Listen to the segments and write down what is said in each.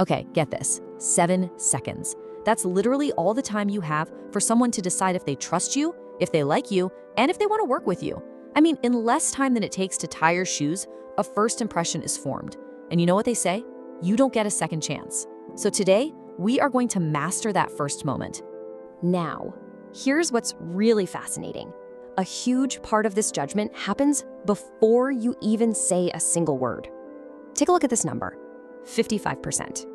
Okay, get this, 7 seconds. That's literally all the time you have for someone to decide if they trust you, if they like you, and if they want to work with you. I mean, in less time than it takes to tie your shoes, a first impression is formed. And you know what they say? You don't get a second chance. So today, we are going to master that first moment. Now, here's what's really fascinating. A huge part of this judgment happens before you even say a single word. Take a look at this number, 55%.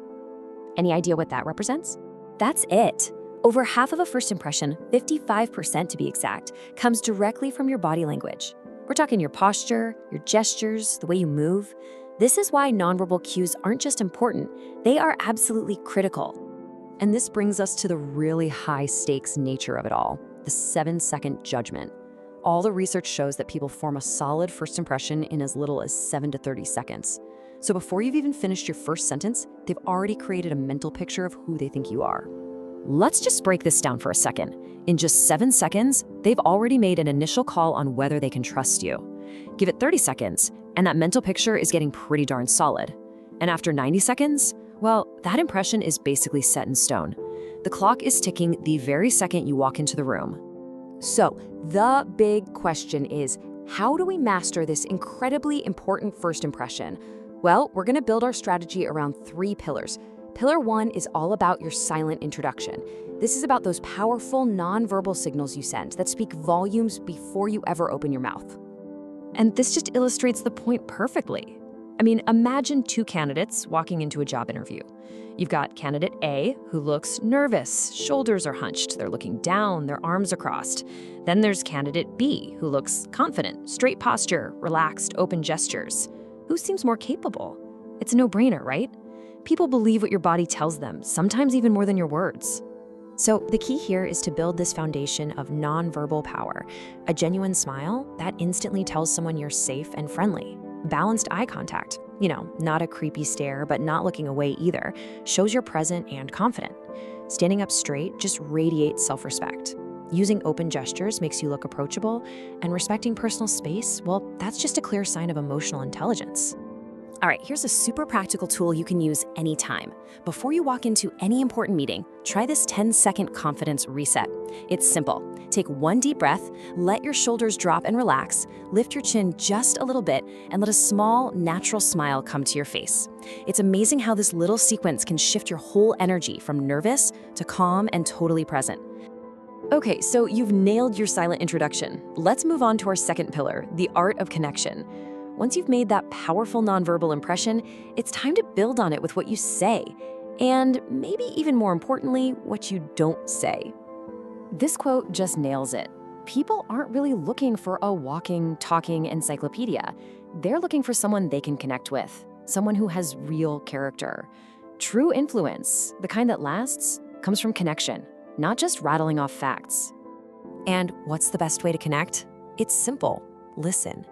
Any idea what that represents? That's it. Over half of a first impression, 55% to be exact, comes directly from your body language. We're talking your posture, your gestures, the way you move. This is why nonverbal cues aren't just important, they are absolutely critical. And this brings us to the really high stakes nature of it all, the 7-second judgment. All the research shows that people form a solid first impression in as little as 7 to 30 seconds. So before you've even finished your first sentence, they've already created a mental picture of who they think you are. Let's just break this down for a second. In just 7 seconds, they've already made an initial call on whether they can trust you. Give it 30 seconds, and that mental picture is getting pretty darn solid. And after 90 seconds, well, that impression is basically set in stone. The clock is ticking the very second you walk into the room. So, the big question is, how do we master this incredibly important first impression? Well, we're gonna build our strategy around 3 pillars. Pillar 1 is all about your silent introduction. This is about those powerful nonverbal signals you send that speak volumes before you ever open your mouth. And this just illustrates the point perfectly. I mean, imagine 2 candidates walking into a job interview. You've got candidate A, who looks nervous, shoulders are hunched, they're looking down, their arms are crossed. Then there's candidate B, who looks confident, straight posture, relaxed, open gestures. Who seems more capable? It's a no-brainer, right? People believe what your body tells them, sometimes even more than your words. So the key here is to build this foundation of nonverbal power. A genuine smile that instantly tells someone you're safe and friendly. Balanced eye contact, not a creepy stare, but not looking away either, shows you're present and confident. Standing up straight just radiates self-respect. Using open gestures makes you look approachable, and respecting personal space, well, that's just a clear sign of emotional intelligence. All right, here's a super practical tool you can use anytime. Before you walk into any important meeting, try this 10-second confidence reset. It's simple. Take 1 deep breath, let your shoulders drop and relax, lift your chin just a little bit, and let a small, natural smile come to your face. It's amazing how this little sequence can shift your whole energy from nervous to calm and totally present. Okay, so you've nailed your silent introduction. Let's move on to our second pillar, the art of connection. Once you've made that powerful nonverbal impression, it's time to build on it with what you say, and maybe even more importantly, what you don't say. This quote just nails it. People aren't really looking for a walking, talking encyclopedia. They're looking for someone they can connect with, someone who has real character. True influence, the kind that lasts, comes from connection, not just rattling off facts. And what's the best way to connect? It's simple. Listen.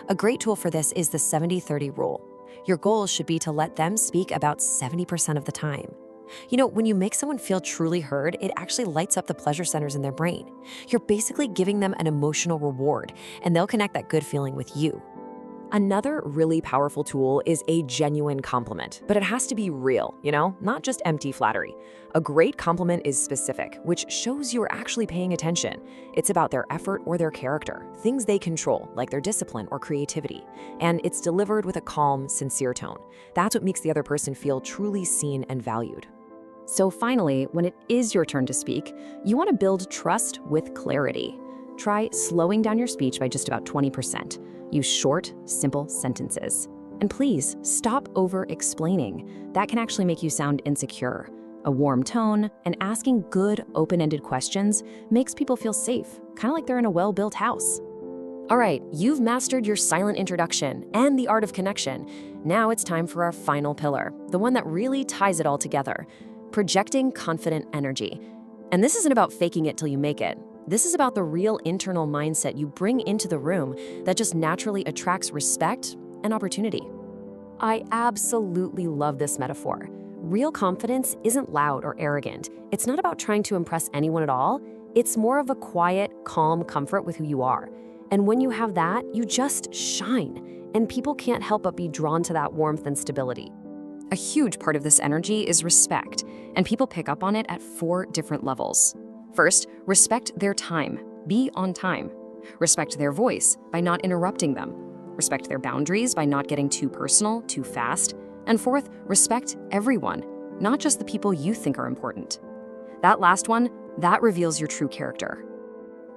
A great tool for this is the 70-30 rule. Your goal should be to let them speak about 70% of the time. When you make someone feel truly heard, it actually lights up the pleasure centers in their brain. You're basically giving them an emotional reward, and they'll connect that good feeling with you. Another really powerful tool is a genuine compliment, but it has to be real, not just empty flattery. A great compliment is specific, which shows you're actually paying attention. It's about their effort or their character, things they control, like their discipline or creativity. And it's delivered with a calm, sincere tone. That's what makes the other person feel truly seen and valued. So finally, when it is your turn to speak, you want to build trust with clarity. Try slowing down your speech by just about 20%. Use short, simple sentences. And please, stop over-explaining. That can actually make you sound insecure. A warm tone and asking good, open-ended questions makes people feel safe, kind of like they're in a well-built house. All right, you've mastered your silent introduction and the art of connection. Now it's time for our final pillar, the one that really ties it all together, projecting confident energy. And this isn't about faking it till you make it. This is about the real internal mindset you bring into the room that just naturally attracts respect and opportunity. I absolutely love this metaphor. Real confidence isn't loud or arrogant. It's not about trying to impress anyone at all. It's more of a quiet, calm comfort with who you are. And when you have that, you just shine, and people can't help but be drawn to that warmth and stability. A huge part of this energy is respect, and people pick up on it at 4 different levels. First, respect their time. Be on time. Respect their voice by not interrupting them. Respect their boundaries by not getting too personal, too fast. And fourth, respect everyone, not just the people you think are important. That last one, that reveals your true character.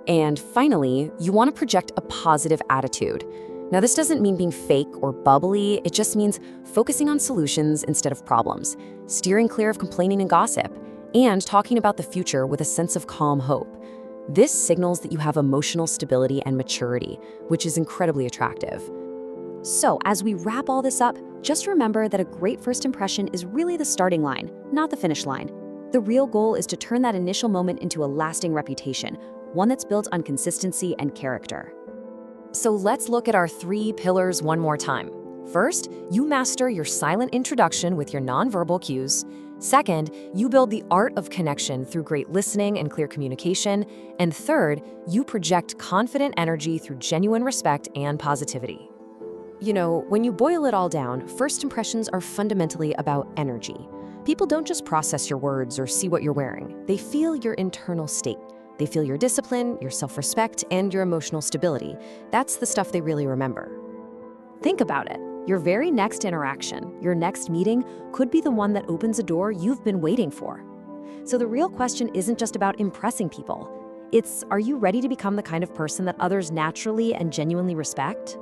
And finally, you want to project a positive attitude. Now, this doesn't mean being fake or bubbly, it just means focusing on solutions instead of problems, steering clear of complaining and gossip, and talking about the future with a sense of calm hope. This signals that you have emotional stability and maturity, which is incredibly attractive. So, as we wrap all this up, just remember that a great first impression is really the starting line, not the finish line. The real goal is to turn that initial moment into a lasting reputation, one that's built on consistency and character. So let's look at our 3 pillars one more time. First, you master your silent introduction with your nonverbal cues. Second, you build the art of connection through great listening and clear communication. And third, you project confident energy through genuine respect and positivity. You know, when you boil it all down, first impressions are fundamentally about energy. People don't just process your words or see what you're wearing. They feel your internal state. They feel your discipline, your self-respect, and your emotional stability. That's the stuff they really remember. Think about it. Your very next interaction, your next meeting, could be the one that opens a door you've been waiting for. So the real question isn't just about impressing people. It's, are you ready to become the kind of person that others naturally and genuinely respect?